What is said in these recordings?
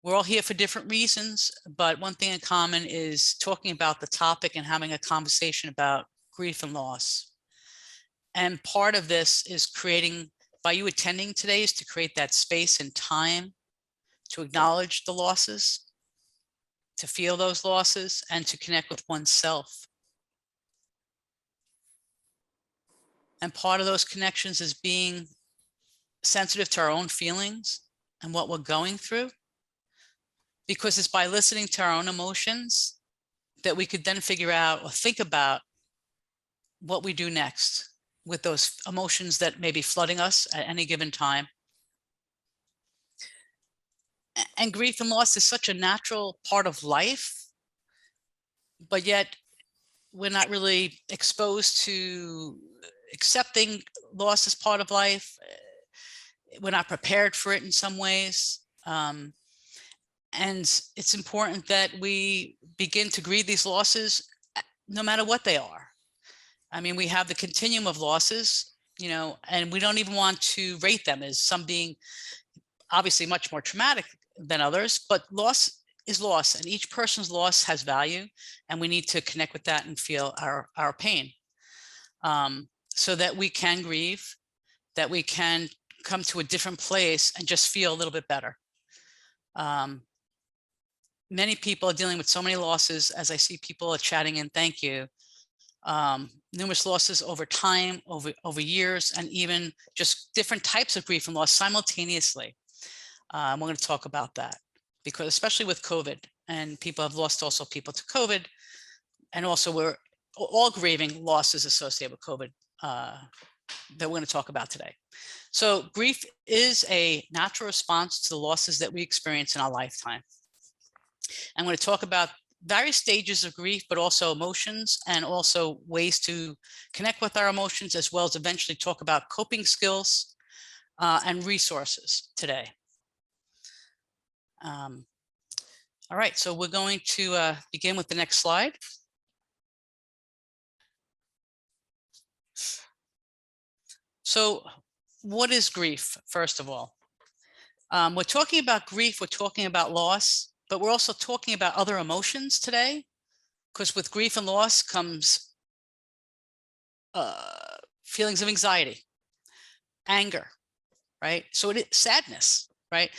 We're all here for different reasons, but one thing in common is talking about the topic and having a conversation about grief and loss. And part of this is creating, by you attending today, is to create that space and time to acknowledge the losses, to feel those losses, and to connect with oneself. And part of those connections is being sensitive to our own feelings and what we're going through, because it's by listening to our own emotions that we could then figure out or think about what we do next with those emotions that may be flooding us at any given time. And grief and loss is such a natural part of life, but yet we're not really exposed to accepting loss as part of life. We're not prepared for it in some ways. And it's important that we begin to grieve these losses no matter what they are. I mean, we have the continuum of losses, and we don't even want to rate them as some being obviously much more traumatic than others, but loss is loss, and each person's loss has value, and we need to connect with that and feel our pain, so that we can grieve, that we can come to a different place and just feel a little bit better. Many people are dealing with so many losses, as I see people are chatting in, thank you. Numerous losses over time, over years, and even just different types of grief and loss simultaneously. We're going to talk about that, because especially with COVID, and people have lost also people to COVID, and also we're all grieving losses associated with COVID that we're going to talk about today. So grief is a natural response to the losses that we experience in our lifetime. I'm going to talk about various stages of grief, but also emotions, and also ways to connect with our emotions, as well as eventually talk about coping skills and resources today. All right, so we're going to begin with the next slide. So what is grief, first of all? We're talking about grief, we're talking about loss, but we're also talking about other emotions today, because with grief and loss comes feelings of anxiety, anger, right? So it is sadness, right?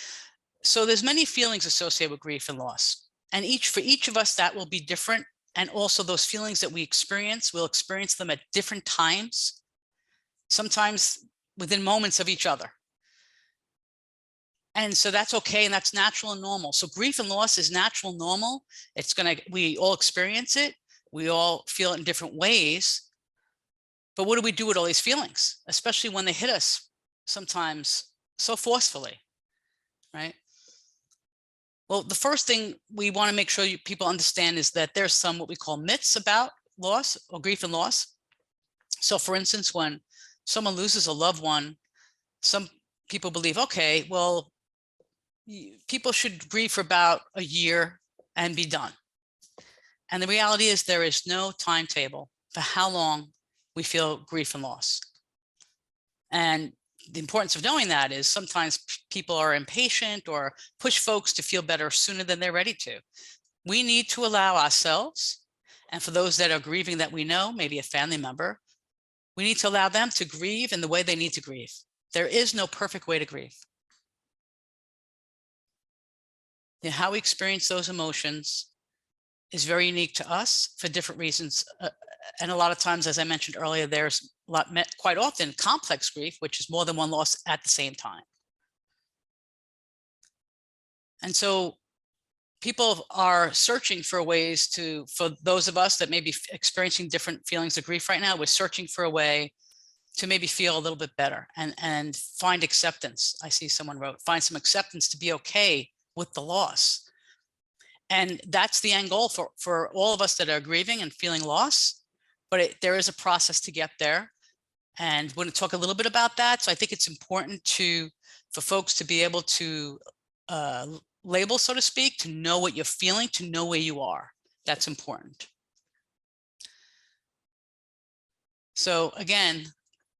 So there's many feelings associated with grief and loss, and for each of us that will be different. And also those feelings that we experience, we'll experience them at different times, sometimes within moments of each other. And so that's okay, and that's natural and normal. So grief and loss is natural, normal. We all experience it. We all feel it in different ways. But what do we do with all these feelings, especially when they hit us sometimes so forcefully, right? Well, the first thing we want to make sure people understand is that there's some what we call myths about loss or grief and loss. So for instance, when someone loses a loved one, some people believe, okay, well, people should grieve for about a year and be done. And the reality is there is no timetable for how long we feel grief and loss. And the importance of knowing that is sometimes people are impatient or push folks to feel better sooner than they're ready to. We need to allow ourselves, and for those that are grieving that we know, maybe a family member, we need to allow them to grieve in the way they need to grieve. There is no perfect way to grieve. How we experience those emotions is very unique to us for different reasons. And a lot of times, as I mentioned earlier, there's quite often complex grief, which is more than one loss at the same time. And so people are searching for ways for those of us that may be experiencing different feelings of grief right now, we're searching for a way to maybe feel a little bit better and find acceptance. I see someone wrote, find some acceptance to be okay with the loss. And that's the end goal for all of us that are grieving and feeling loss. But there is a process to get there. And we're going to talk a little bit about that. So I think it's important for folks to be able to label, so to speak, to know what you're feeling, to know where you are. That's important. So again,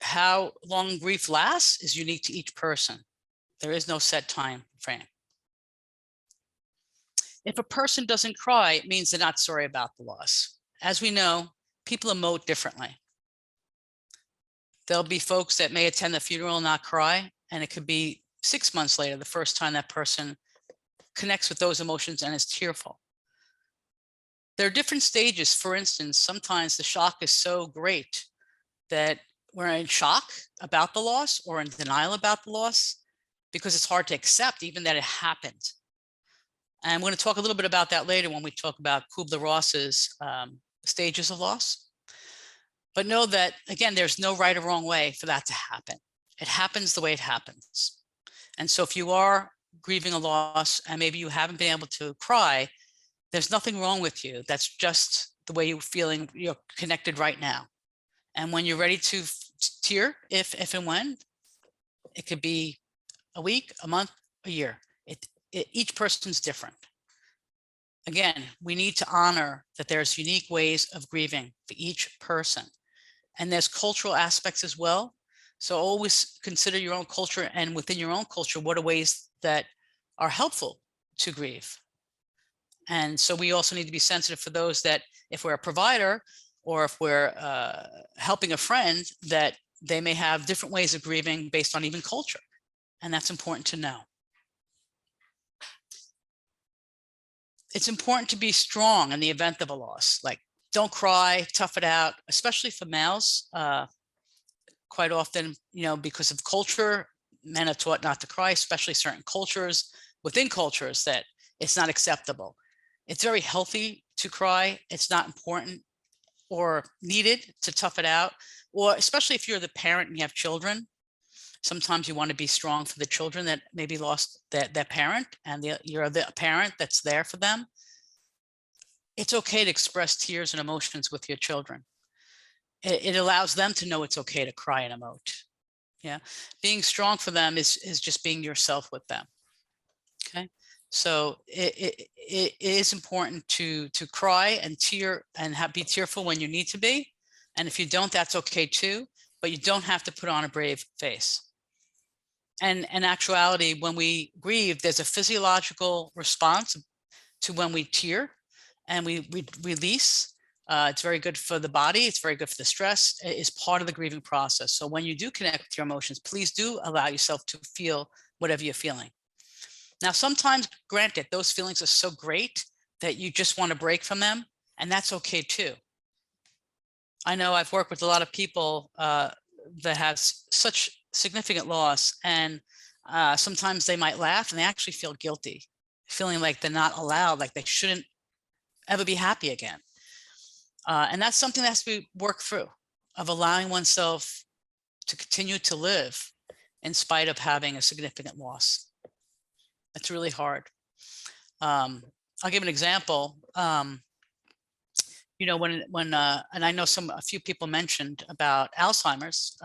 how long grief lasts is unique to each person. There is no set time frame. If a person doesn't cry, it means they're not sorry about the loss. As we know, people emote differently. There'll be folks that may attend the funeral and not cry, and it could be 6 months later, the first time that person connects with those emotions and is tearful. There are different stages. For instance, sometimes the shock is so great that we're in shock about the loss or in denial about the loss because it's hard to accept even that it happened. And I'm going to talk a little bit about that later when we talk about Kubler-Ross's stages of loss. But know that, again, there's no right or wrong way for that to happen. It happens the way it happens. And so if you are grieving a loss and maybe you haven't been able to cry, there's nothing wrong with you. That's just the way you're feeling. You're connected right now. And when you're ready to tear, if and when, it could be a week, a month, a year. Each person's different. Again, we need to honor that there's unique ways of grieving for each person. And there's cultural aspects as well. So always consider your own culture, and within your own culture, what are ways that are helpful to grieve. And so we also need to be sensitive for those that if we're a provider or if we're helping a friend, that they may have different ways of grieving based on even culture. And that's important to know. It's important to be strong in the event of a loss. Like, don't cry, tough it out, especially for males. Quite often, because of culture, men are taught not to cry, especially certain cultures, within cultures, that it's not acceptable. It's very healthy to cry. It's not important or needed to tough it out, or especially if you're the parent and you have children. Sometimes you want to be strong for the children that maybe lost their parent, and you're the parent that's there for them. It's okay to express tears and emotions with your children. It allows them to know it's okay to cry and emote. Yeah, being strong for them is just being yourself with them. Okay, so it is important to cry and tear and be tearful when you need to be, and if you don't, that's okay too. But you don't have to put on a brave face. And in actuality, when we grieve, there's a physiological response to when we tear and we release. It's very good for the body. It's very good for the stress. It is part of the grieving process. So when you do connect with your emotions, please do allow yourself to feel whatever you're feeling. Now, sometimes, granted, those feelings are so great that you just want to break from them, and that's okay too. I know I've worked with a lot of people that have such significant loss, and sometimes they might laugh and they actually feel guilty, feeling like they're not allowed, like they shouldn't ever be happy again. And that's something that has to be worked through, of allowing oneself to continue to live in spite of having a significant loss. It's really hard. I'll give an example. And I know a few people mentioned about Alzheimer's.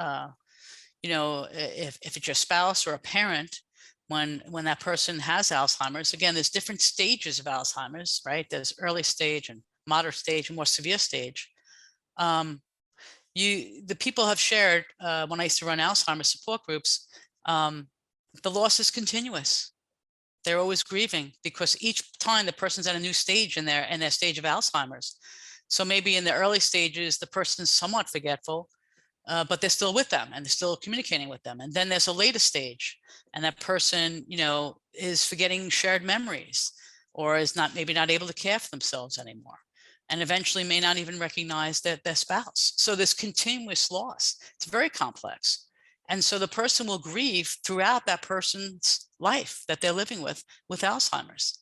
If it's your spouse or a parent, when that person has Alzheimer's, again, there's different stages of Alzheimer's, right? There's early stage and moderate stage and more severe stage. The people have shared, when I used to run Alzheimer's support groups, the loss is continuous. They're always grieving because each time the person's at a new stage in their stage of Alzheimer's. So maybe in the early stages, the person's somewhat forgetful, but they're still with them and they're still communicating with them. And then there's a later stage, and that person, is forgetting shared memories, or is maybe not able to care for themselves anymore, and eventually may not even recognize their spouse. So this continuous loss, it's very complex. And so the person will grieve throughout that person's life that they're living with Alzheimer's.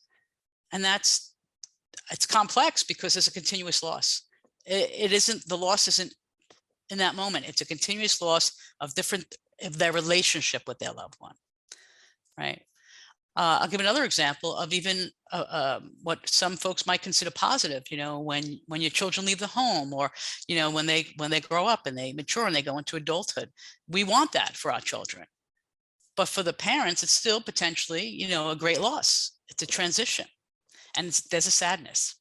And it's complex because it's a continuous loss. The loss isn't in that moment. It's a continuous loss of their relationship with their loved one, right? I'll give another example of even what some folks might consider positive. When your children leave the home, or when they grow up and they mature and they go into adulthood. We want that for our children, but for the parents, it's still potentially a great loss. It's a transition, and there's a sadness.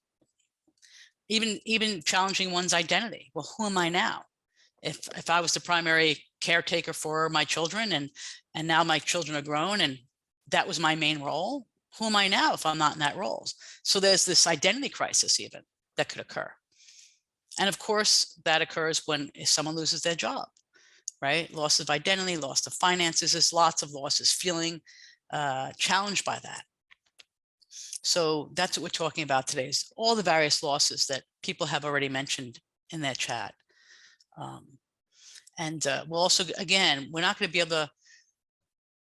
Even challenging one's identity. Well, who am I now? If I was the primary caretaker for my children, and now my children are grown, and that was my main role, Who am I now if I'm not in that role? So there's this identity crisis even that could occur. And of course, that occurs when if someone loses their job, right? Loss of identity, loss of finances, there's lots of losses, feeling challenged by that. So that's what we're talking about today, is all the various losses that people have already mentioned in their chat. We'll also, again, we're not going to be able to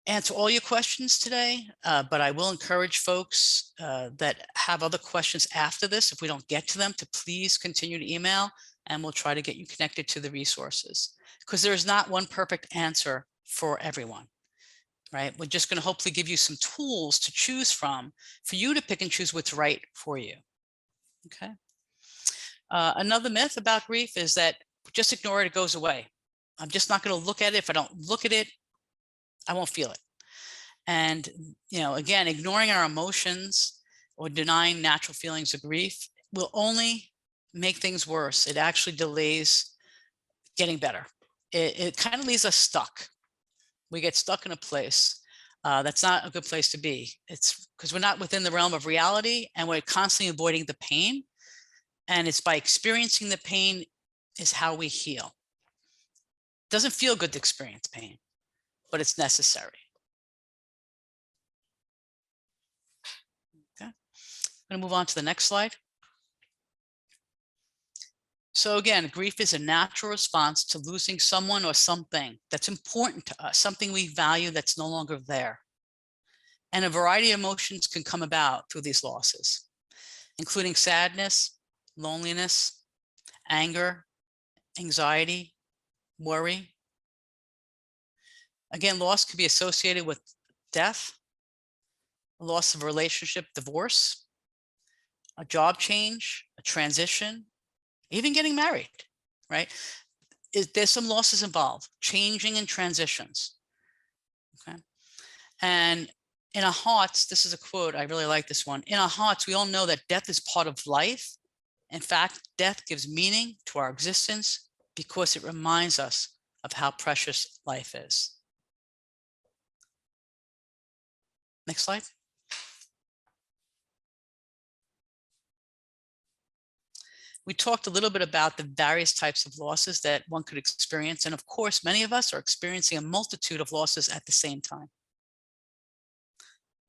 answer all your questions today, but I will encourage folks that have other questions after this, if we don't get to them, to please continue to email, and we'll try to get you connected to the resources, because there's not one perfect answer for everyone, right? We're just going to hopefully give you some tools to choose from for you to pick and choose what's right for you. Okay. Another myth about grief is that just ignore it, it goes away. I'm just not going to look at it. If I don't look at it, I won't feel it. And, again, ignoring our emotions or denying natural feelings of grief will only make things worse. It actually delays getting better. It kind of leaves us stuck. We get stuck in a place that's not a good place to be. It's because we're not within the realm of reality, and we're constantly avoiding the pain. And it's by experiencing the pain is how we heal. It doesn't feel good to experience pain, but it's necessary. Okay, I'm going to move on to the next slide. So again, grief is a natural response to losing someone or something that's important to us, something we value that's no longer there. And a variety of emotions can come about through these losses, including sadness, loneliness, anger, anxiety, worry. Again, loss could be associated with death, loss of a relationship, divorce, a job change, a transition, even getting married, right? There's some losses involved, changing and transitions. Okay. And in our hearts, this is a quote, I really like this one. In our hearts, we all know that death is part of life. In fact, death gives meaning to our existence because it reminds us of how precious life is. Next slide. We talked a little bit about the various types of losses that one could experience. And of course, many of us are experiencing a multitude of losses at the same time.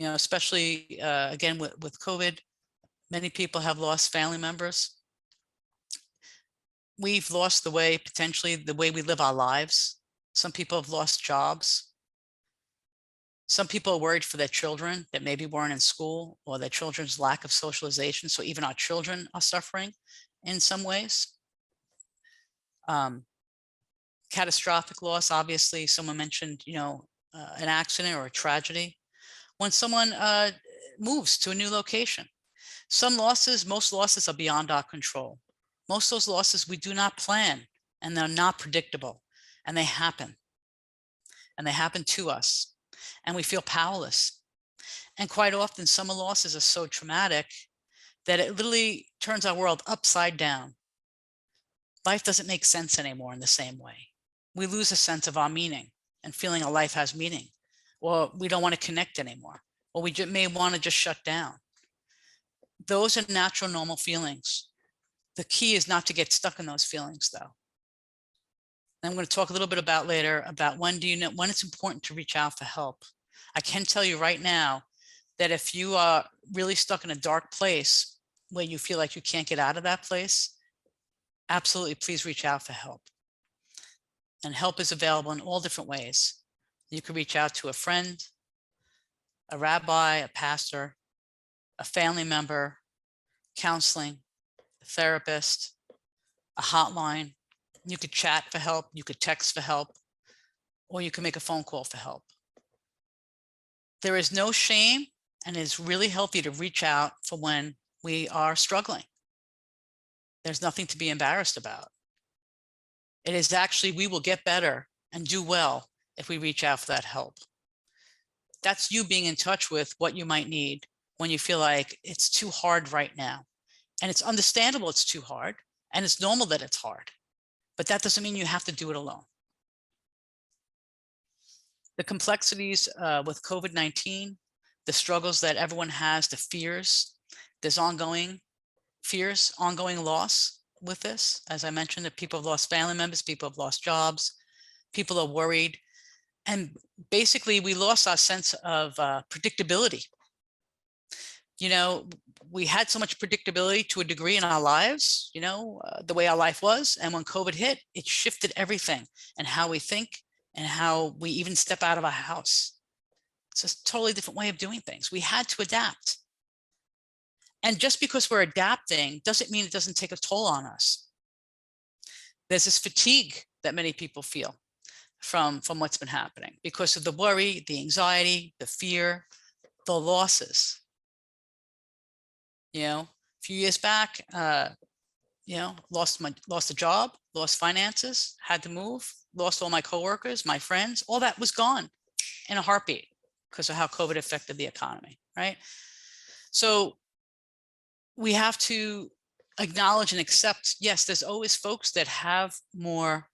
Especially again, with COVID, many people have lost family members. We've lost potentially the way we live our lives. Some people have lost jobs. Some people are worried for their children that maybe weren't in school, or their children's lack of socialization. So even our children are suffering in some ways. Catastrophic loss, obviously, someone mentioned, an accident or a tragedy. When someone moves to a new location, most losses are beyond our control. Most of those losses we do not plan, and they're not predictable, and they happen. And they happen to us, and we feel powerless. And quite often, some losses are so traumatic that it literally turns our world upside down. Life doesn't make sense anymore in the same way. We lose a sense of our meaning and feeling our life has meaning, or we don't want to connect anymore, or we may want to just shut down. Those are natural, normal feelings. The key is not to get stuck in those feelings, though. And I'm going to talk a little bit about later about when it's important to reach out for help. I can tell you right now that if you are really stuck in a dark place where you feel like you can't get out of that place, absolutely, please reach out for help. And help is available in all different ways. You can reach out to a friend, a rabbi, a pastor, a family member, counseling, a therapist, a hotline. You could chat for help, you could text for help, or you can make a phone call for help. There is no shame, and it's really healthy to reach out for when we are struggling. There's nothing to be embarrassed about. It is actually, we will get better and do well if we reach out for that help. That's you being in touch with what you might need when you feel like it's too hard right now. And it's understandable it's too hard, and it's normal that it's hard, but that doesn't mean you have to do it alone. The complexities with COVID-19 the struggles that everyone has, the fears. There's ongoing fears, ongoing loss with this. As I mentioned, that people have lost family members, people have lost jobs, people are worried. And basically, we lost our sense of predictability. You know, we had so much predictability to a degree in our lives, the way our life was. And when COVID hit, it shifted everything and how we think and how we even step out of our house. It's a totally different way of doing things. We had to adapt. And just because we're adapting doesn't mean it doesn't take a toll on us. There's this fatigue that many people feel from what's been happening because of the worry, the anxiety, the fear, the losses. A few years back, lost a job, lost finances, had to move, lost all my coworkers, my friends, all that was gone in a heartbeat because of how COVID affected the economy, right? So we have to acknowledge and accept, yes, there's always folks that have more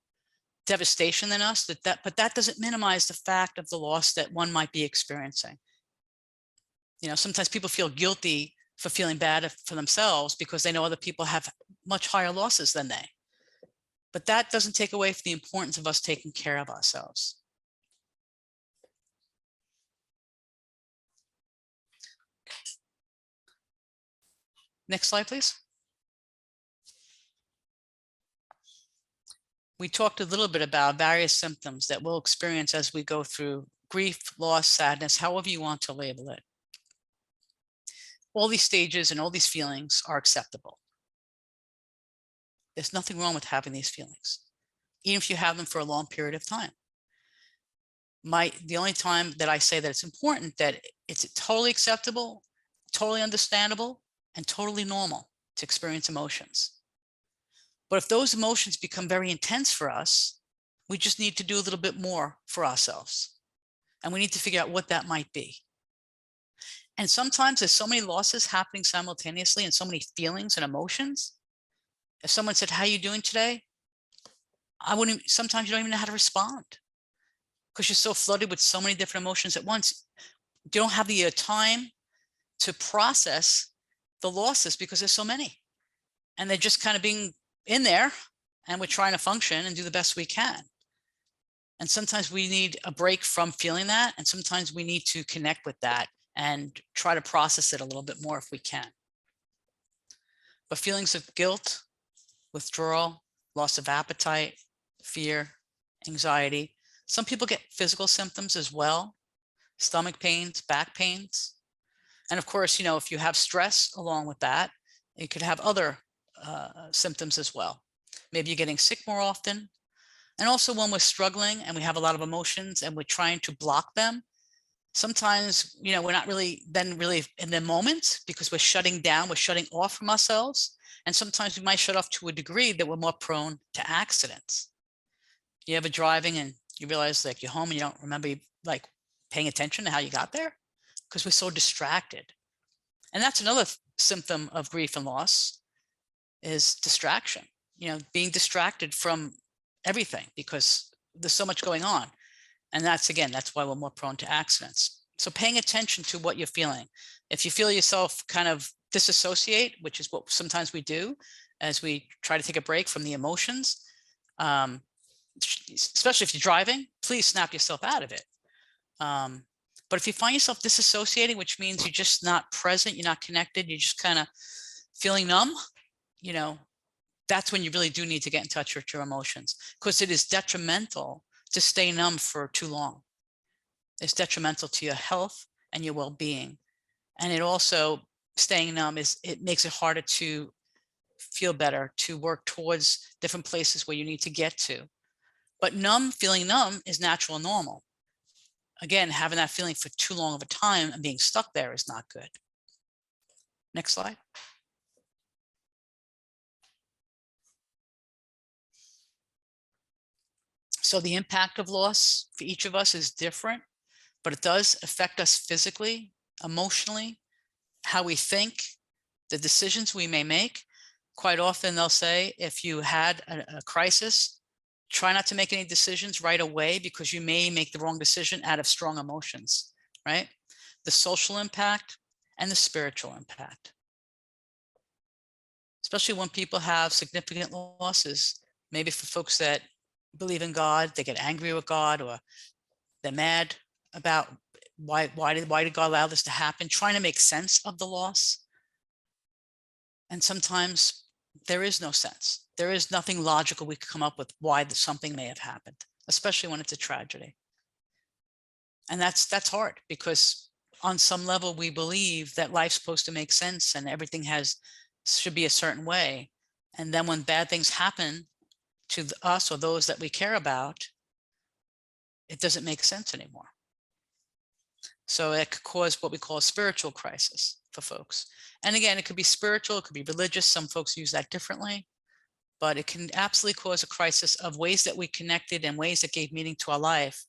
devastation than us, but that doesn't minimize the fact of the loss that one might be experiencing. Sometimes people feel guilty for feeling bad for themselves because they know other people have much higher losses than they. But that doesn't take away from the importance of us taking care of ourselves. Next slide, please. We talked a little bit about various symptoms that we'll experience as we go through grief, loss, sadness, however you want to label it. All these stages and all these feelings are acceptable. There's nothing wrong with having these feelings, even if you have them for a long period of time. The only time that I say that it's important that it's totally acceptable, totally understandable, and totally normal to experience emotions. But if those emotions become very intense for us, we just need to do a little bit more for ourselves. And we need to figure out what that might be. And sometimes there's so many losses happening simultaneously and so many feelings and emotions. If someone said, "How are you doing today?" Sometimes you don't even know how to respond because you're so flooded with so many different emotions at once. You don't have the time to process the losses because there's so many. And they're just kind of being in there, and we're trying to function and do the best we can. And sometimes we need a break from feeling that. And sometimes we need to connect with that and try to process it a little bit more if we can. But feelings of guilt, withdrawal, loss of appetite, fear, anxiety. Some people get physical symptoms as well, stomach pains, back pains. And of course, if you have stress along with that, you could have other symptoms as well. Maybe you're getting sick more often. And also when we're struggling and we have a lot of emotions and we're trying to block them, sometimes, we're not really in the moment because we're shutting down, we're shutting off from ourselves. And sometimes we might shut off to a degree that we're more prone to accidents. You ever driving and you realize like you're home and you don't remember like paying attention to how you got there because we're so distracted. And that's another symptom of grief and loss is distraction, being distracted from everything because there's so much going on. And that's why we're more prone to accidents. So paying attention to what you're feeling. If you feel yourself kind of disassociate, which is what sometimes we do as we try to take a break from the emotions, especially if you're driving, please snap yourself out of it. But if you find yourself disassociating, which means you're just not present, you're not connected, you're just kind of feeling numb, that's when you really do need to get in touch with your emotions because it is detrimental to stay numb for too long. It's detrimental to your health and your well-being. And it also, staying numb it makes it harder to feel better, to work towards different places where you need to get to. But feeling numb is natural and normal. Again, having that feeling for too long of a time and being stuck there is not good. Next slide. So the impact of loss for each of us is different, but it does affect us physically, emotionally, how we think, the decisions we may make. Quite often they'll say, if you had a crisis, try not to make any decisions right away because you may make the wrong decision out of strong emotions, right? the social impact, and the spiritual impact. Especially when people have significant losses, maybe for folks that believe in God, they get angry with God, or they're mad about why did God allow this to happen, trying to make sense of the loss. And sometimes there is no sense. There is nothing logical we could come up with why something may have happened, especially when it's a tragedy. And that's hard, because on some level we believe that life's supposed to make sense and everything should be a certain way. And then when bad things happen to us or those that we care about, it doesn't make sense anymore. So it could cause what we call a spiritual crisis for folks. And again, it could be spiritual, it could be religious. Some folks use that differently, but it can absolutely cause a crisis of ways that we connected and ways that gave meaning to our life.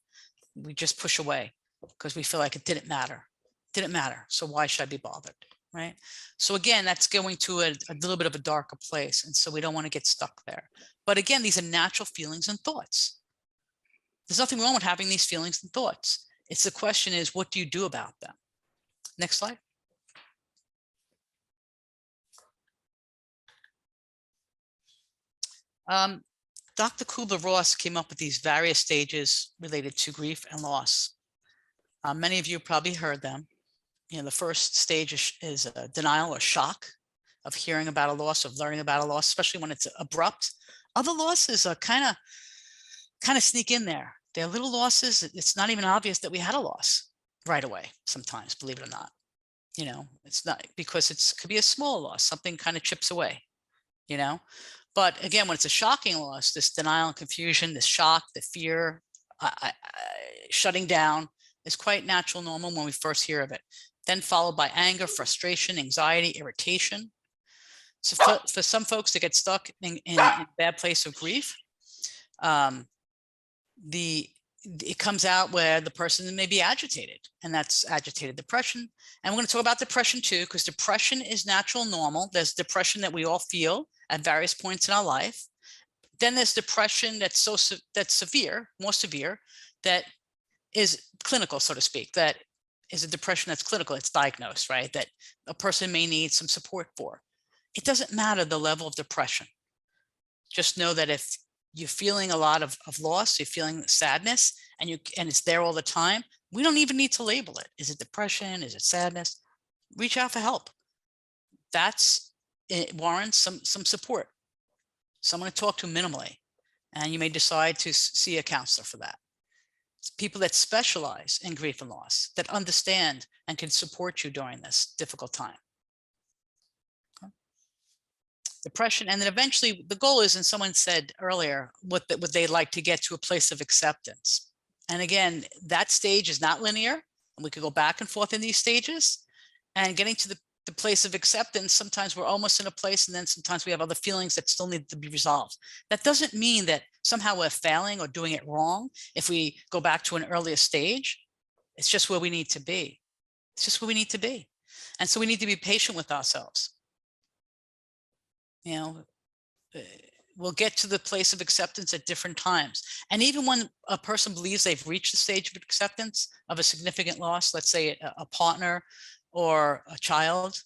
We just push away because we feel like it didn't matter. It didn't matter. So why should I be bothered? Right? So again, that's going to a little bit of a darker place. And so we don't want to get stuck there. But again, these are natural feelings and thoughts. There's nothing wrong with having these feelings and thoughts. It's the question is, what do you do about them? Next slide. Dr. Kubler-Ross came up with these various stages related to grief and loss. Many of you probably heard them. You know, the first stage is denial or shock of hearing about a loss, of learning about a loss, especially when it's abrupt. Other losses are kind of sneak in there. They're little losses. It's not even obvious that we had a loss right away sometimes, believe it or not. You know, it's not, because it could be a small loss, something kind of chips away, you know. But again, when it's a shocking loss, this denial and confusion, this shock, the fear, shutting down is quite natural, normal when we first hear of it. Then followed by anger, frustration, anxiety, irritation. So for some folks to get stuck in a bad place of grief, it comes out where the person may be agitated, and that's agitated depression. And we're going to talk about depression too, because depression is natural, normal. There's depression that we all feel at various points in our life. Then there's depression that's severe, more severe, that is clinical, so to speak, that is a depression that's clinical, it's diagnosed, right? That a person may need some support for. It doesn't matter the level of depression. Just know that if you're feeling a lot of loss, you're feeling sadness, and it's there all the time, we don't even need to label it. Is it depression? Is it sadness? Reach out for help. It warrants some support. Someone to talk to minimally, and you may decide to see a counselor for that. It's people that specialize in grief and loss, that understand and can support you during this difficult time. Depression, and then eventually the goal is, and someone said earlier, what they'd like to get to a place of acceptance. And again, that stage is not linear, and we could go back and forth in these stages. And getting to the place of acceptance, sometimes we're almost in a place, and then sometimes we have other feelings that still need to be resolved. That doesn't mean that somehow we're failing or doing it wrong if we go back to an earlier stage. It's just where we need to be. It's just where we need to be. And so we need to be patient with ourselves. You know, we'll get to the place of acceptance at different times. And even when a person believes they've reached the stage of acceptance of a significant loss, let's say a partner or a child,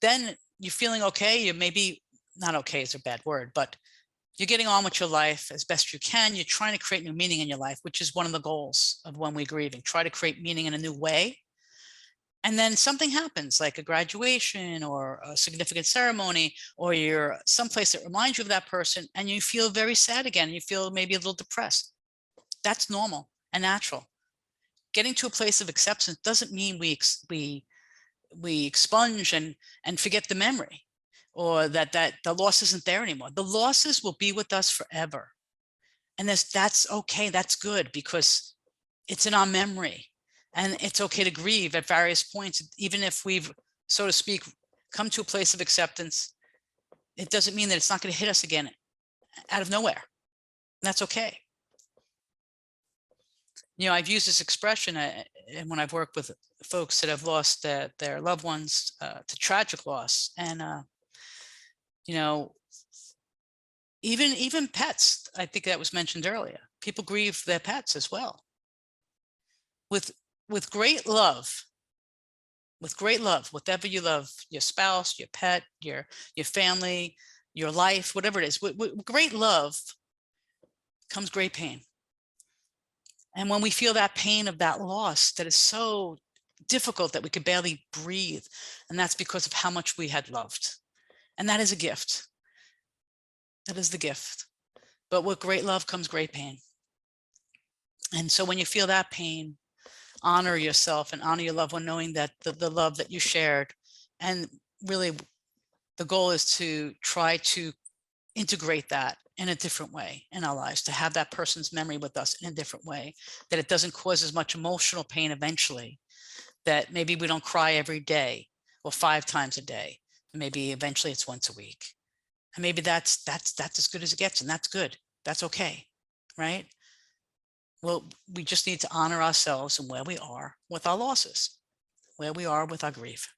then you're feeling okay. You maybe not okay is a bad word, but you're getting on with your life as best you can. You're trying to create new meaning in your life, which is one of the goals of when we're grieving. Try to create meaning in a new way. And then something happens, like a graduation or a significant ceremony, or you're someplace that reminds you of that person, and you feel very sad again. You feel maybe a little depressed. That's normal and natural. Getting to a place of acceptance doesn't mean we expunge and forget the memory, or that the loss isn't there anymore. The losses will be with us forever. And that's okay. That's good, because it's in our memory. And it's okay to grieve at various points, even if we've, so to speak, come to a place of acceptance. It doesn't mean that it's not going to hit us again out of nowhere. And that's okay. You know, I've used this expression and when I've worked with folks that have lost their loved ones to tragic loss. And, you know, even pets, I think that was mentioned earlier. People grieve their pets as well. With with great love, whatever you love, your spouse, your pet, your family, your life, whatever it is, with great love comes great pain. And when we feel that pain of that loss, that is so difficult that we could barely breathe, and that's because of how much we had loved. And that is a gift. That is the gift. But with great love comes great pain. And so when you feel that pain, honor yourself and honor your loved one, knowing that the love that you shared. And really, the goal is to try to integrate that in a different way in our lives, to have that person's memory with us in a different way, that it doesn't cause as much emotional pain eventually, that maybe we don't cry every day or 5 times a day. Maybe eventually it's once a week. And maybe that's as good as it gets, and that's good. That's okay, right? Well, we just need to honor ourselves and where we are with our losses, where we are with our grief.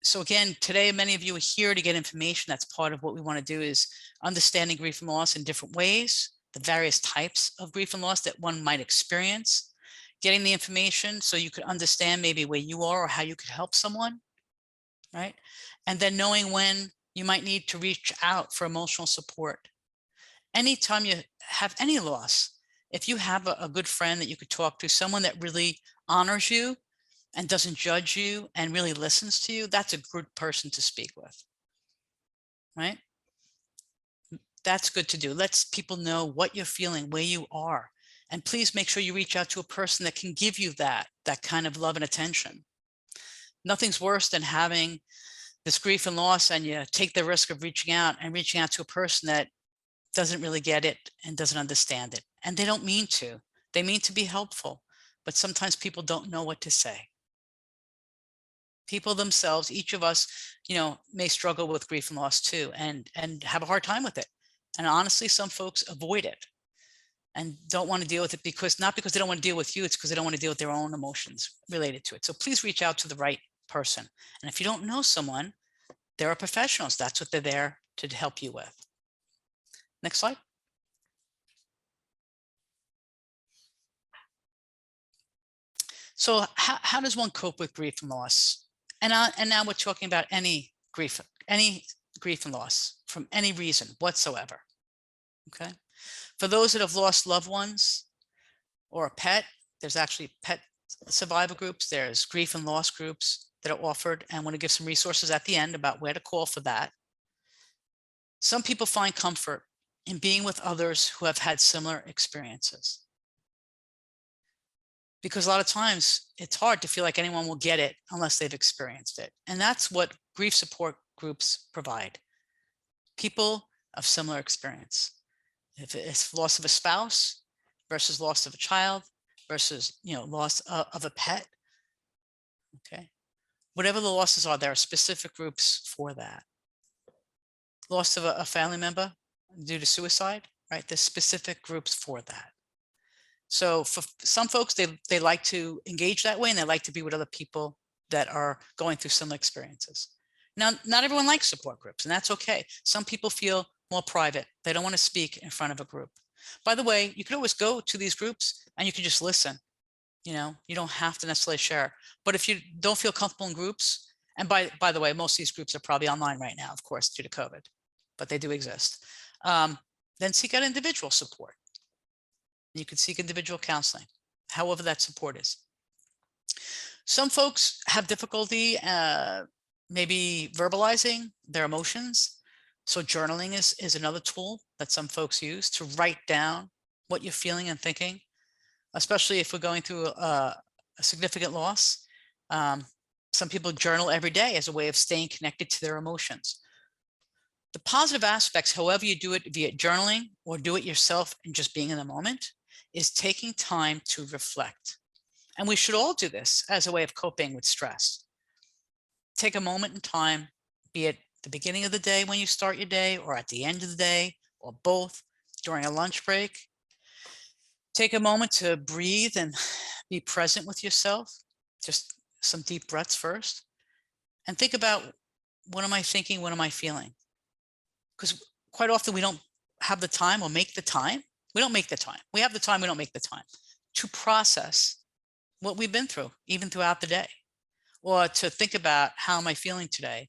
So again, today, many of you are here to get information. That's part of what we want to do, is understanding grief and loss in different ways, the various types of grief and loss that one might experience, getting the information so you could understand maybe where you are or how you could help someone, right? And then knowing when you might need to reach out for emotional support. Anytime you have any loss, if you have a good friend that you could talk to, someone that really honors you and doesn't judge you and really listens to you, that's a good person to speak with, right? That's good to do. Lets people know what you're feeling, where you are. And please make sure you reach out to a person that can give you that kind of love and attention. Nothing's worse than having this grief and loss, and you take the risk of reaching out to a person that doesn't really get it and doesn't understand it. And they don't mean to. They mean to be helpful, but sometimes people don't know what to say. People themselves, each of us, may struggle with grief and loss too, and have a hard time with it. And honestly, some folks avoid it and don't want to deal with it, not because they don't want to deal with you, it's because they don't want to deal with their own emotions related to it. So please reach out to the right person. And if you don't know someone, there are professionals. That's what they're there to help you with. Next slide. So how does one cope with grief and loss? And now we're talking about any grief and loss from any reason whatsoever. Okay. For those that have lost loved ones or a pet, there's actually pet survivor groups. There's grief and loss groups that are offered, and I want to give some resources at the end about where to call for that. Some people find comfort in being with others who have had similar experiences, because a lot of times it's hard to feel like anyone will get it unless they've experienced it. And that's what grief support groups provide. People of similar experience. If it's loss of a spouse versus loss of a child versus, loss of a pet. Okay. Whatever the losses are, there are specific groups for that. Loss of a family member due to suicide, right? There's specific groups for that. So for some folks, they like to engage that way, and they like to be with other people that are going through similar experiences. Now, not everyone likes support groups, and that's okay. Some people feel more private. They don't want to speak in front of a group. By the way, you can always go to these groups and you can just listen. You don't have to necessarily share. But if you don't feel comfortable in groups, and by the way, most of these groups are probably online right now, of course, due to COVID, but they do exist. Then seek out individual support. You can seek individual counseling, however that support is. Some folks have difficulty maybe verbalizing their emotions. So journaling is another tool that some folks use to write down what you're feeling and thinking, especially if we're going through a significant loss. Some people journal every day as a way of staying connected to their emotions. The positive aspects, however you do it via journaling or do it yourself and just being in the moment, is taking time to reflect. And we should all do this as a way of coping with stress. Take a moment in time, be it the beginning of the day when you start your day, or at the end of the day, or both, during a lunch break. Take a moment to breathe and be present with yourself. Just some deep breaths first. And think about, what am I thinking? What am I feeling? Because quite often we don't have the time or make the time. We don't make the time. We have the time, we don't make the time. to process what we've been through, even throughout the day, or to think about how am I feeling today?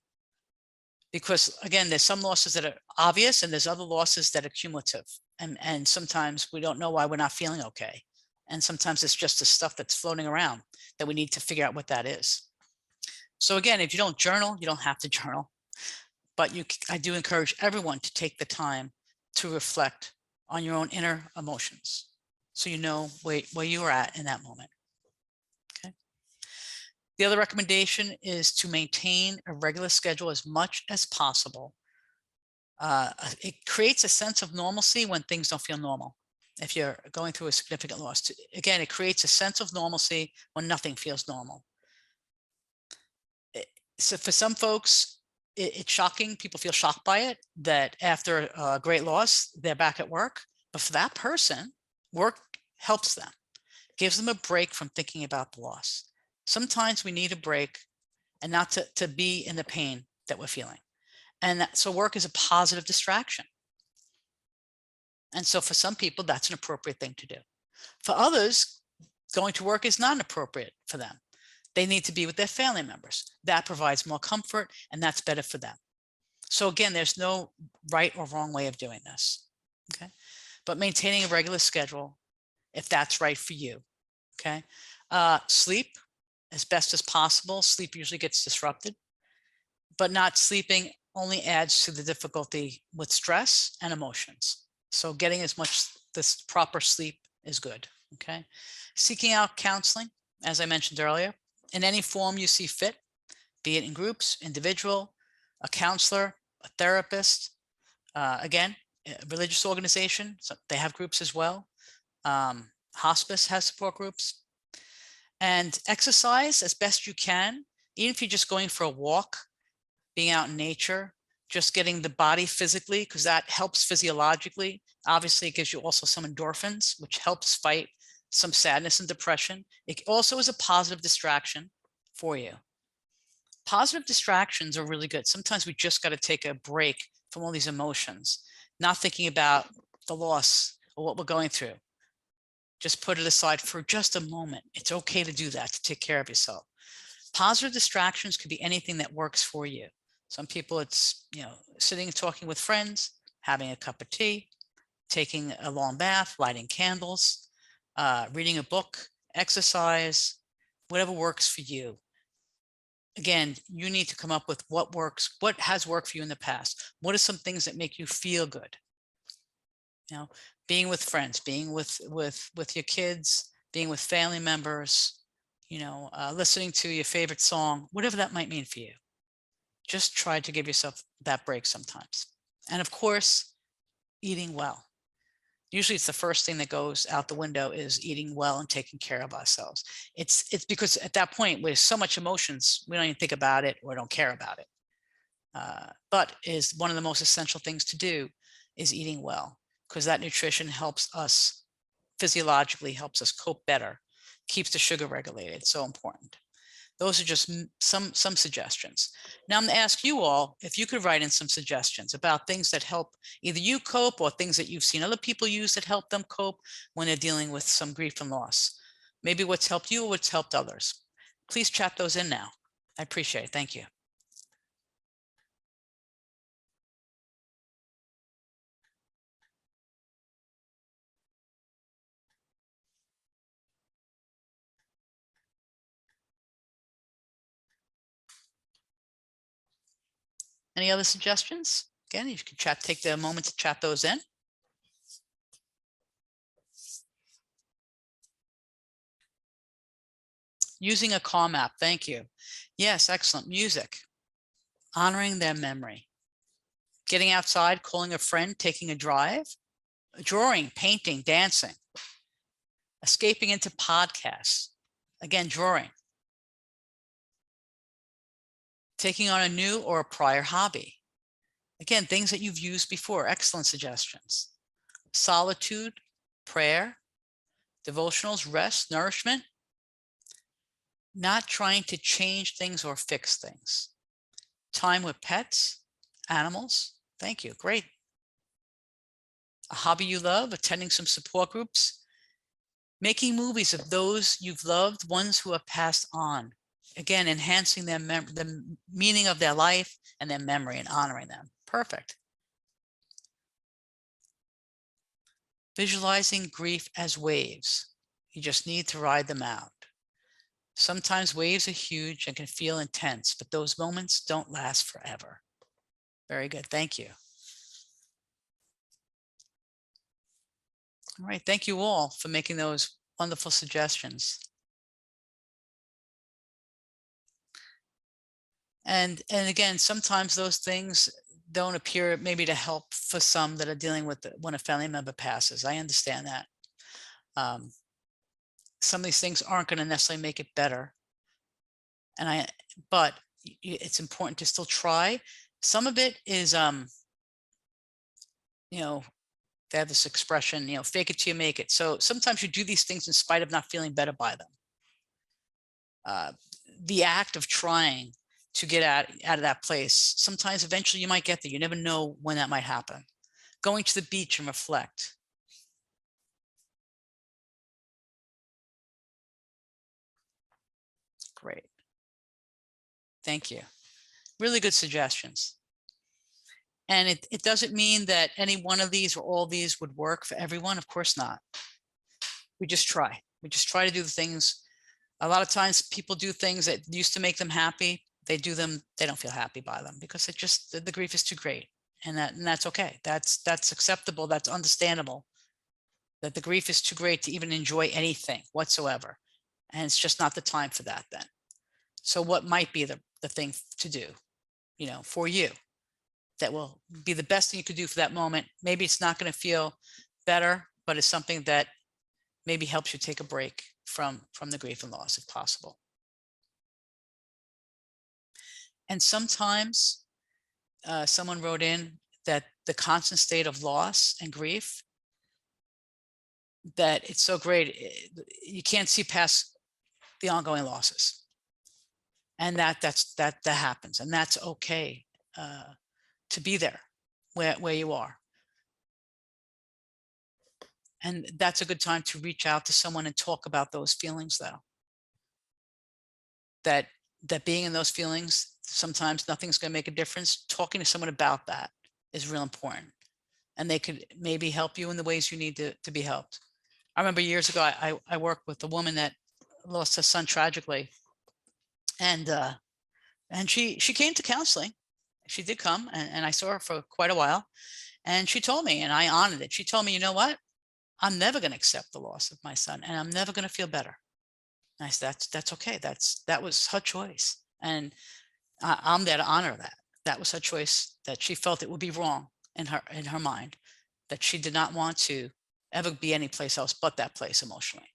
Because again, there's some losses that are obvious and there's other losses that are cumulative. And sometimes we don't know why we're not feeling okay. And sometimes it's just the stuff that's floating around that we need to figure out what that is. So again, if you don't journal, you don't have to journal, but I do encourage everyone to take the time to reflect on your own inner emotions, so you know where you are at in that moment. Okay. The other recommendation is to maintain a regular schedule as much as possible. It creates a sense of normalcy when things don't feel normal. If you're going through a significant loss, again, it creates a sense of normalcy when nothing feels normal. So for some folks, it's shocking. People feel shocked by it, that after a great loss, they're back at work. But for that person, work helps them, gives them a break from thinking about the loss. Sometimes we need a break and not to be in the pain that we're feeling. And so work is a positive distraction. And so for some people, that's an appropriate thing to do. For others, going to work is not appropriate for them. They need to be with their family members. That provides more comfort, and that's better for them. So again, there's no right or wrong way of doing this. Okay. But maintaining a regular schedule, if that's right for you. Okay. Sleep as best as possible. Sleep usually gets disrupted, but not sleeping only adds to the difficulty with stress and emotions. So getting as much this proper sleep is good. Okay. Seeking out counseling, as I mentioned earlier, in any form you see fit, be it in groups, individual, a counselor, a therapist, again, a religious organization, so they have groups as well. Hospice has support groups. And exercise as best you can, even if you're just going for a walk, being out in nature, just getting the body physically, because that helps physiologically. Obviously, it gives you also some endorphins, which helps fight some sadness and depression. It also is a positive distraction for you. Positive distractions are really good. Sometimes we just got to take a break from all these emotions, not thinking about the loss or what we're going through. Just put it aside for just a moment. It's okay to do that, to take care of yourself. Positive distractions could be anything that works for you. Some people, it's, sitting and talking with friends, having a cup of tea, taking a long bath, lighting candles, reading a book, exercise, whatever works for you. Again, you need to come up with what works, what has worked for you in the past. What are some things that make you feel good? Being with friends, being with your kids, being with family members, listening to your favorite song, whatever that might mean for you. Just try to give yourself that break sometimes. And of course, eating well. Usually it's the first thing that goes out the window, is eating well and taking care of ourselves. It's because at that point, with so much emotions, we don't even think about it or don't care about it. But is one of the most essential things to do is eating well, because that nutrition helps us physiologically, helps us cope better, keeps the sugar regulated. So important. Those are just some suggestions. Now I'm going to ask you all if you could write in some suggestions about things that help either you cope or things that you've seen other people use that help them cope when they're dealing with some grief and loss. Maybe what's helped you or what's helped others. Please chat those in now. I appreciate it. Thank you. Any other suggestions? Again, you can take the moment to chat those in. Using a calm app. Thank you. Yes, excellent. Music. Honoring their memory. Getting outside, calling a friend, taking a drive. Drawing, painting, dancing. Escaping into podcasts. Again, drawing. Taking on a new or a prior hobby. Again, things that you've used before. Excellent suggestions. Solitude, prayer, devotionals, rest, nourishment. Not trying to change things or fix things. Time with pets, animals. Thank you. Great. A hobby you love, attending some support groups. Making movies of those you've loved, ones who have passed on. Again, enhancing the meaning of their life and their memory and honoring them. Perfect. Visualizing grief as waves. You just need to ride them out. Sometimes waves are huge and can feel intense, but those moments don't last forever. Very good. Thank you. All right. Thank you all for making those wonderful suggestions. And again, sometimes those things don't appear maybe to help for some that are dealing with when a family member passes. I understand that. Some of these things aren't going to necessarily make it better. But it's important to still try. Some of it is, you know, they have this expression, fake it till you make it. So sometimes you do these things in spite of not feeling better by them. The act of trying to get out of that place, sometimes eventually you might get there. You never know when that might happen. Going to the beach and reflect. Great. Thank you. Really good suggestions. And it doesn't mean that any one of these or all these would work for everyone. Of course not. We just try. We just try to do the things. A lot of times people do things that used to make them happy. They do them, they don't feel happy by them because the grief is too great. And that's okay. That's acceptable. That's understandable. That the grief is too great to even enjoy anything whatsoever. And it's just not the time for that then. So what might be the thing to do, for you that will be the best thing you could do for that moment? Maybe it's not going to feel better, but it's something that maybe helps you take a break from the grief and loss if possible. And sometimes someone wrote in that the constant state of loss and grief, that it's so great, you can't see past the ongoing losses. And that happens, and that's okay to be there where you are. And that's a good time to reach out to someone and talk about those feelings, though. That being in those feelings, sometimes nothing's going to make a difference. Talking to someone about that is real important. And they could maybe help you in the ways you need to be helped. I remember years ago, I worked with a woman that lost her son tragically. And she came to counseling. She did come, and I saw her for quite a while. And she told me, and I honored it. She told me, you know what? I'm never going to accept the loss of my son, and I'm never going to feel better. And I said, that's okay. That was her choice. And I'm there to honor that. That was her choice, that she felt it would be wrong in her mind, that she did not want to ever be any place else but that place emotionally.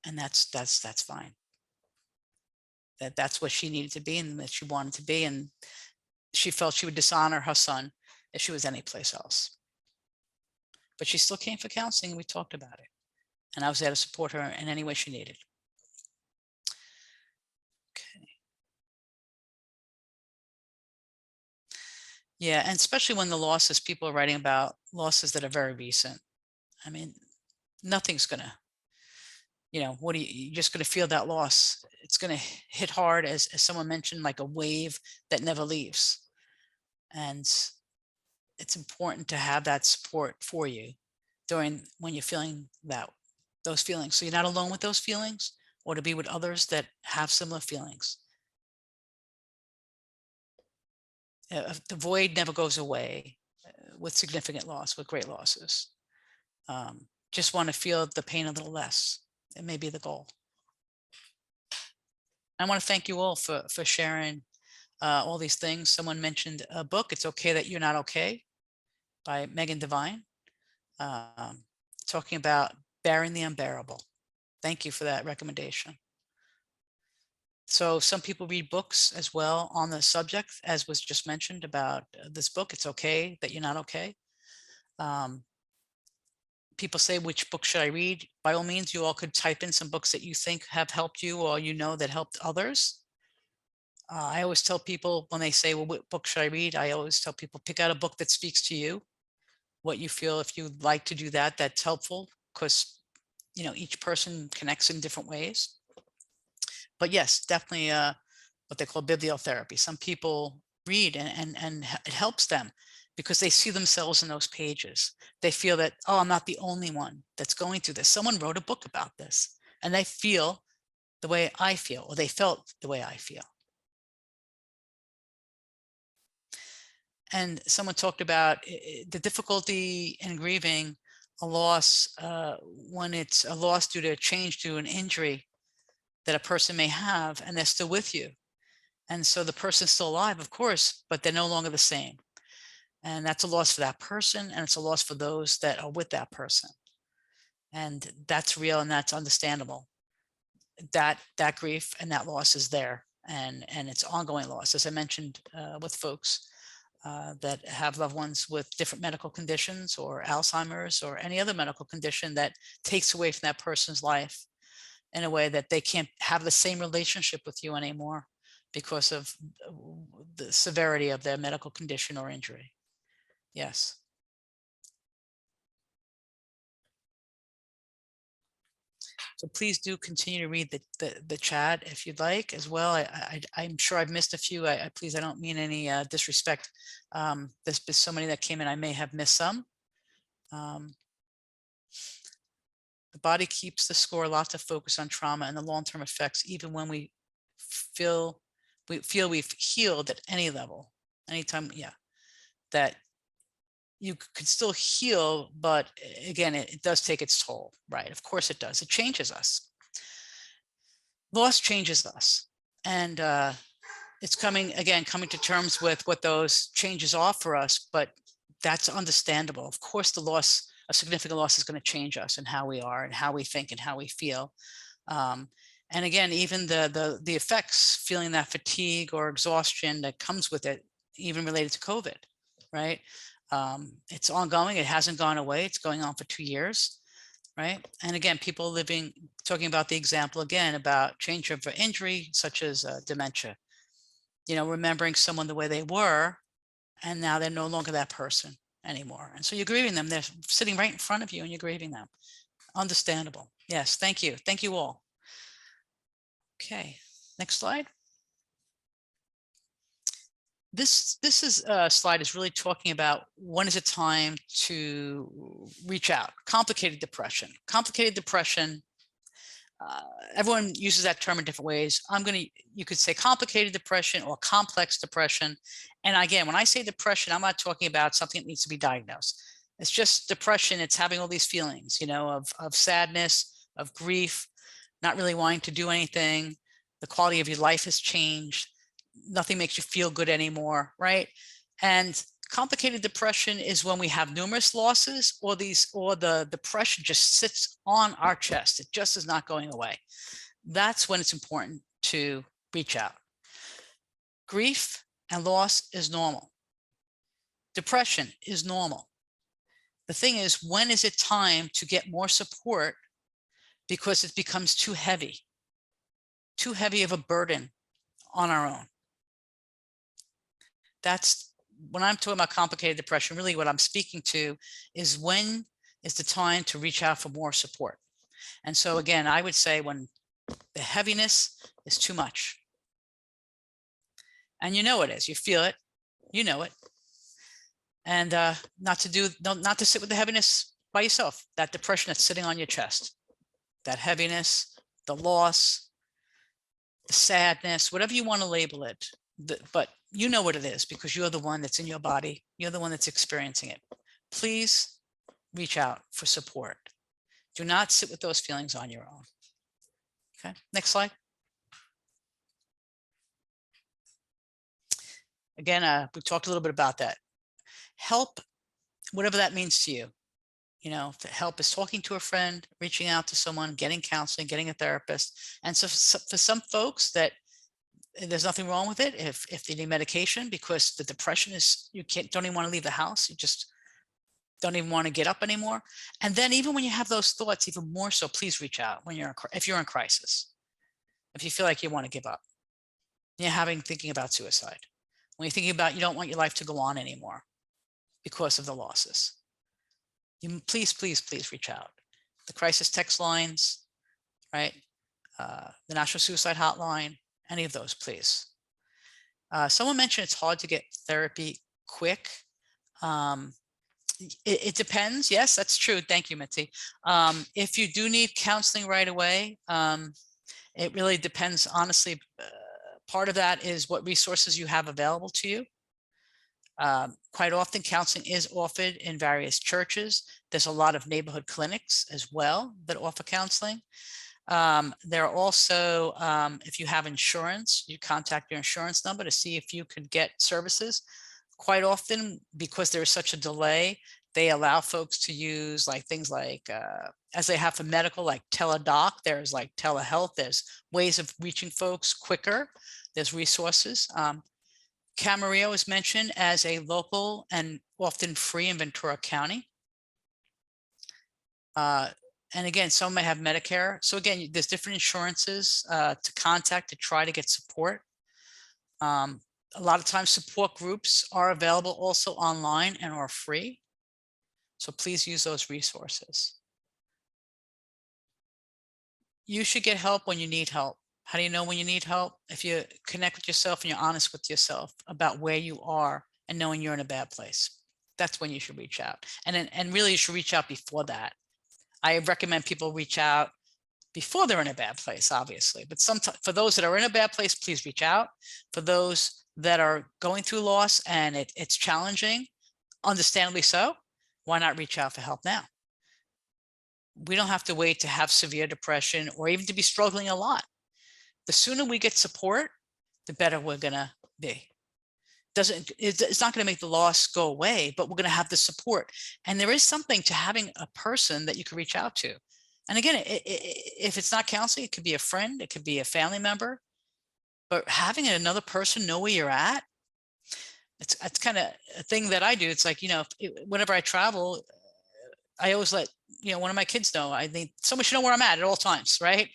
And that's fine. That's what she needed to be and that she wanted to be. And she felt she would dishonor her son if she was any place else. But she still came for counseling, and we talked about it. And I was there to support her in any way she needed. Okay. Yeah, and especially when the losses, people are writing about losses that are very recent. I mean, nothing's gonna, you're just gonna feel that loss. It's gonna hit hard, as someone mentioned, like a wave that never leaves. And it's important to have that support for you when you're feeling those feelings. So you're not alone with those feelings, or to be with others that have similar feelings. The void never goes away with significant loss, with great losses. Just want to feel the pain a little less. It may be the goal. I want to thank you all for sharing all these things. Someone mentioned a book, It's Okay That You're Not Okay, by Megan Devine, talking about bearing the unbearable. Thank you for that recommendation. So some people read books as well on the subject, as was just mentioned about this book, It's Okay That You're Not Okay. People say, which book should I read? By all means, you all could type in some books that you think have helped you, or that helped others. I always tell people when they say, well, what book should I read? I always tell people, pick out a book that speaks to you, what you feel. If you'd like to do that, that's helpful, because you know, each person connects in different ways. But yes, definitely what they call bibliotherapy. Some people read and it helps them because they see themselves in those pages. They feel that, oh, I'm not the only one that's going through this. Someone wrote a book about this and they feel the way I feel, or they felt the way I feel. And someone talked about the difficulty in grieving a loss when it's a loss due to a change, due to an injury that a person may have, and they're still with you. And so the person's still alive, of course, but they're no longer the same. And that's a loss for that person, and it's a loss for those that are with that person. And that's real and that's understandable. That grief and that loss is there, and it's ongoing loss. As I mentioned with folks that have loved ones with different medical conditions or Alzheimer's or any other medical condition that takes away from that person's life in a way that they can't have the same relationship with you anymore because of the severity of their medical condition or injury. Yes. So please do continue to read the chat if you'd like as well. I'm sure I've missed a few. Please, I don't mean any disrespect. There's been so many that came in, I may have missed some. The body keeps the score, lots of focus on trauma and the long-term effects, even when we feel we've healed at any level, anytime, yeah, that you could still heal, but again, it does take its toll, right? Of course it does. It changes us. Loss changes us. And it's coming to terms with what those changes are for us, but that's understandable. Of course, the loss, a significant loss, is going to change us and how we are and how we think and how we feel. And again, even the effects, feeling that fatigue or exhaustion that comes with it, even related to COVID, right? It's ongoing. It hasn't gone away. It's going on for 2 years, right? And again, people talking about the example again about change of injury, such as dementia, you know, remembering someone the way they were, and now they're no longer that person anymore. And so you're grieving them. They're sitting right in front of you and you're grieving them. Understandable. Yes. Thank you. Thank you all. Okay. Next slide. This slide is really talking about when is it time to reach out. Complicated depression. Complicated depression. Everyone uses that term in different ways. You could say complicated depression or complex depression. And again, when I say depression, I'm not talking about something that needs to be diagnosed. It's just depression. It's having all these feelings, you know, of sadness, of grief, not really wanting to do anything. The quality of your life has changed. Nothing makes you feel good anymore, right? And complicated depression is when we have numerous losses, or the depression just sits on our chest. It just is not going away. That's when it's important to reach out. Grief and loss is normal. Depression is normal. The thing is, when is it time to get more support because it becomes too heavy of a burden on our own? That's when I'm talking about complicated depression, really what I'm speaking to is when is the time to reach out for more support. And so again, I would say when the heaviness is too much. And you know it is, you feel it, you know it. And not to sit with the heaviness by yourself, that depression that's sitting on your chest, that heaviness, the loss, the sadness, whatever you want to label it. But you know what it is because you're the one that's in your body. You're the one that's experiencing it. Please reach out for support. Do not sit with those feelings on your own. Okay, next slide. Again, we talked a little bit about that. Help, whatever that means to you. You know, help is talking to a friend, reaching out to someone, getting counseling, getting a therapist. And so for some folks that there's nothing wrong with it if they need medication, because the depression is, don't even want to leave the house. You just don't even want to get up anymore. And then even when you have those thoughts, even more so, please reach out if you're in crisis. If you feel like you want to give up, you're thinking about suicide. When you're thinking about you don't want your life to go on anymore because of the losses. Please reach out. the crisis text lines, right? The National Suicide Hotline, any of those, please. Someone mentioned it's hard to get therapy quick. It depends. Yes, that's true. Thank you, Mitzi. If you do need counseling right away, it really depends. Honestly, part of that is what resources you have available to you. Quite often counseling is offered in various churches. There's a lot of neighborhood clinics as well that offer counseling. There are also, if you have insurance, you contact your insurance number to see if you could get services. Quite often, because there's such a delay, they allow folks to use like things like, as they have for medical, like teledoc, there's like telehealth, there's ways of reaching folks quicker, there's resources. Camarillo is mentioned as a local and often free in Ventura County. And again, some may have Medicare. So again, there's different insurances to contact to try to get support. A lot of times support groups are available also online and are free. So please use those resources. You should get help when you need help. How do you know when you need help? If you connect with yourself and you're honest with yourself about where you are and knowing you're in a bad place, that's when you should reach out. And really you should reach out before that. I recommend people reach out before they're in a bad place, obviously, but sometimes for those that are in a bad place, please reach out. For those that are going through loss and it's challenging, understandably so, why not reach out for help now? We don't have to wait to have severe depression or even to be struggling a lot. The sooner we get support, the better we're gonna be. It's not going to make the loss go away, but we're going to have the support. And there is something to having a person that you can reach out to. And again, if it's not counseling, it could be a friend, it could be a family member, but having another person know where you're at, it's kind of a thing that I do. It's like, you know, whenever I travel, I always let, you know, one of my kids know. I think someone should know where I'm at all times, right?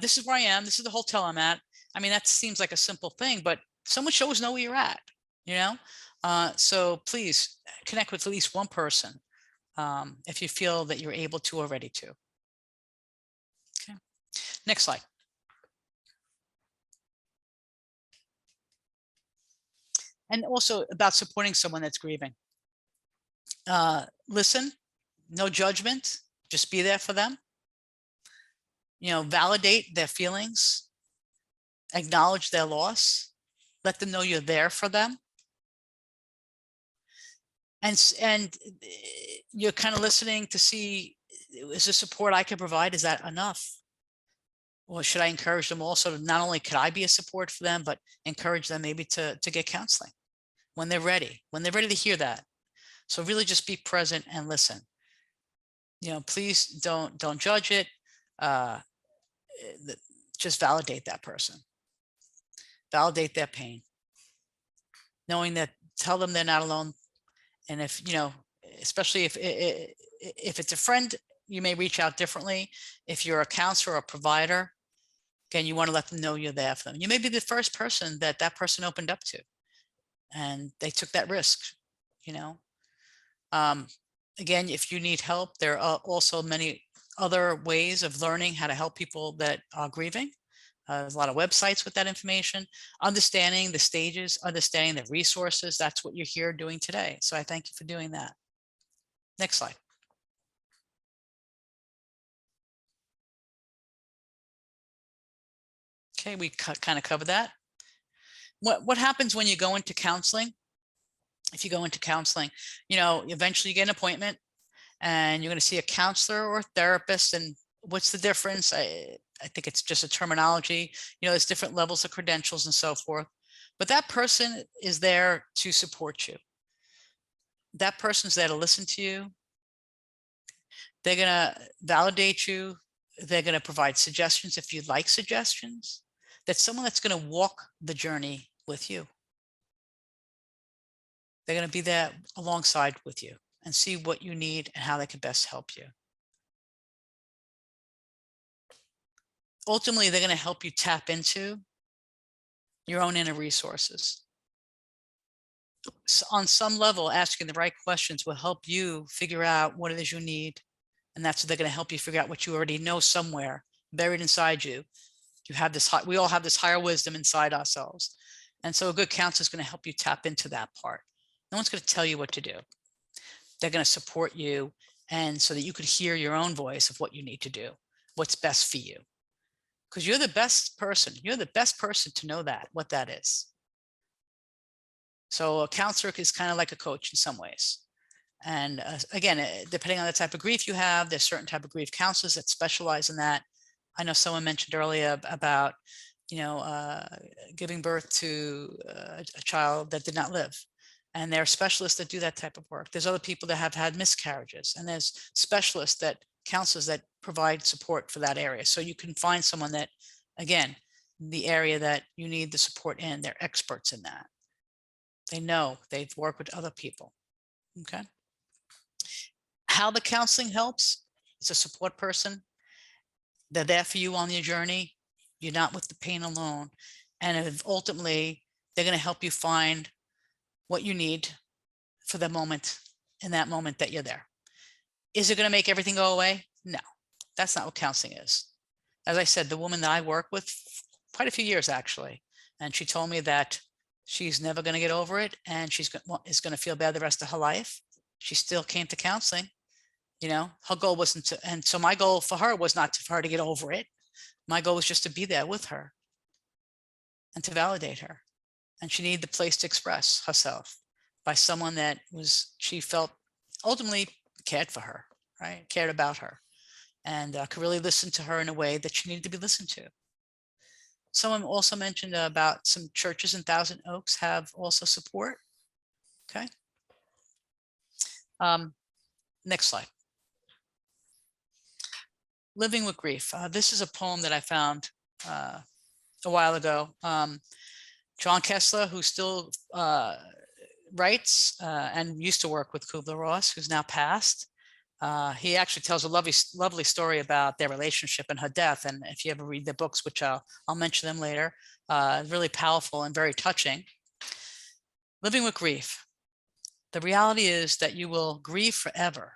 This is where I am. This is the hotel I'm at. I mean, that seems like a simple thing, but someone should always know where you're at, you know? So please connect with at least one person if you feel that you're able to or ready to. Okay, next slide. And also about supporting someone that's grieving. Listen, no judgment, just be there for them. You know, validate their feelings, acknowledge their loss, let them know you're there for them. And you're kind of listening to see, is the support I can provide, is that enough? Or should I encourage them also to not only could I be a support for them, but encourage them maybe to get counseling when they're ready to hear that. So really just be present and listen. You know, please don't judge it. Just validate that person. Validate their pain. Knowing that, tell them they're not alone. And if, you know, especially if it's a friend, you may reach out differently. If you're a counselor or a provider, again, you want to let them know you're there for them. You may be the first person that person opened up to, and they took that risk, you know. Again, if you need help, there are also many other ways of learning how to help people that are grieving. There's a lot of websites with that information, understanding the stages, understanding the resources. That's what you're here doing today. So I thank you for doing that. Next slide. Okay, we kind of covered that. What happens when you go into counseling? If you go into counseling, you know, eventually you get an appointment and you're going to see a counselor or a therapist. And what's the difference? I think it's just a terminology. You know, there's different levels of credentials and so forth. But that person is there to support you. That person's there to listen to you. They're going to validate you. They're going to provide suggestions if you'd like suggestions. That's someone that's going to walk the journey with you. They're going to be there alongside with you and see what you need and how they can best help you. Ultimately, they're going to help you tap into your own inner resources. So on some level, asking the right questions will help you figure out what it is you need And that's what they're going to help you figure out what you already know somewhere buried inside you. You have this, we all have this higher wisdom inside ourselves. And so a good counselor is going to help you tap into that part. No one's going to tell you what to do. They're going to support you, and so that you could hear your own voice of what you need to do, what's best for you. Because you're the best person. You're the best person to know that, what that is. So a counselor is kind of like a coach in some ways. And again, depending on the type of grief you have, there's certain type of grief counselors that specialize in that. I know someone mentioned earlier about, giving birth to a child that did not live. And there are specialists that do that type of work. There's other people that have had miscarriages, and there's specialists that counselors that provide support for that area. So you can find someone that, again, the area that you need the support in, they're experts in that. They know, they've worked with other people. Okay. How the counseling helps, it's a support person. They're there for you on your journey. You're not with the pain alone. And ultimately, they're going to help you find what you need for the moment, in that moment that you're there. Is it going to make everything go away? No, that's not what counseling is. As I said, the woman that I work with quite a few years actually, and she told me that she's never going to get over it, and is going to feel bad the rest of her life. She still came to counseling. Her goal wasn't to, and so my goal for her was not for her to get over it. My goal was just to be there with her and to validate her. And she needed the place to express herself by someone that she felt ultimately cared for her, right? Cared about her, and could really listen to her in a way that she needed to be listened to. Someone also mentioned about some churches in Thousand Oaks have also support. Okay. Next slide. Living with grief. This is a poem that I found a while ago. John Kessler, who still writes and used to work with Kubler-Ross, who's now passed. He actually tells a lovely story about their relationship and her death. And if you ever read their books, which I'll mention them later, really powerful and very touching. Living with grief. The reality is that you will grieve forever.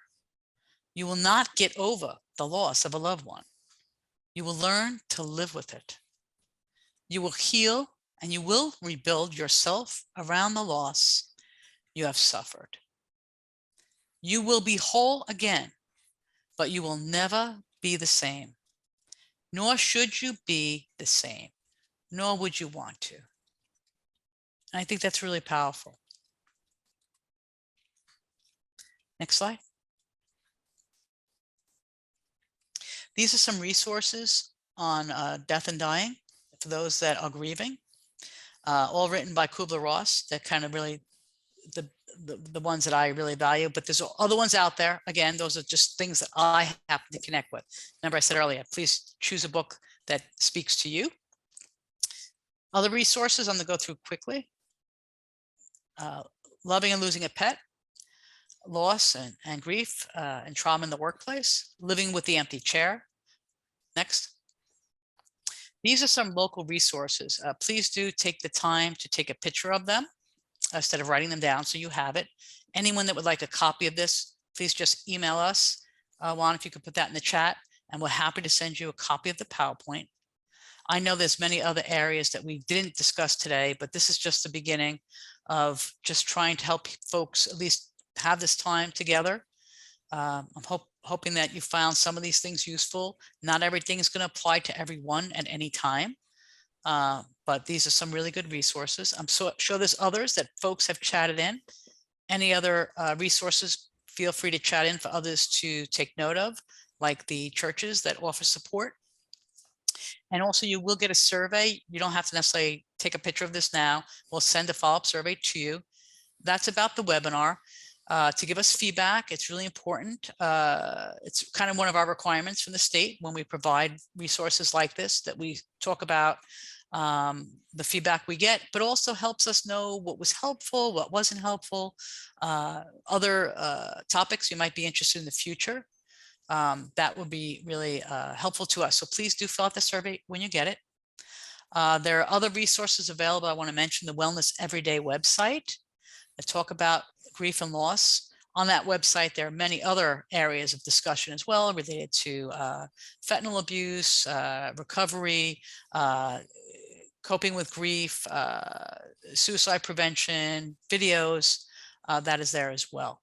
You will not get over the loss of a loved one. You will learn to live with it. You will heal, and you will rebuild yourself around the loss you have suffered. You will be whole again, but you will never be the same. Nor should you be the same, nor would you want to. And I think that's really powerful. Next slide. These are some resources on death and dying for those that are grieving, all written by Kubler-Ross. That kind of really the ones that I really value, but there's other ones out there. Again, those are just things that I happen to connect with. Remember, I said earlier, please choose a book that speaks to you. Other resources I'm going to go through quickly. Loving and losing a pet, loss and grief and trauma in the workplace, living with the empty chair. Next. These are some local resources. Please do take the time to take a picture of them instead of writing them down so you have it. Anyone that would like a copy of this, please just email us. Juan, if you could put that in the chat, and we're happy to send you a copy of the PowerPoint. I know there's many other areas that we didn't discuss today, but this is just the beginning of just trying to help folks at least have this time together. I'm hoping that you found some of these things useful. Not everything is going to apply to everyone at any time, but these are some really good resources. I'm sure there's others that folks have chatted in. Any other resources, feel free to chat in for others to take note of, like the churches that offer support. And also you will get a survey. You don't have to necessarily take a picture of this now. We'll send a follow-up survey to you. That's about the webinar. To give us feedback. It's really important. It's kind of one of our requirements from the state when we provide resources like this, that we talk about the feedback we get, but also helps us know what was helpful, what wasn't helpful, other topics you might be interested in the future. That would be really helpful to us. So please do fill out the survey when you get it. There are other resources available. I want to mention the Wellness Everyday website that talk about grief and loss. on that website, there are many other areas of discussion as well related to fentanyl abuse, recovery, coping with grief, suicide prevention, videos, that is there as well.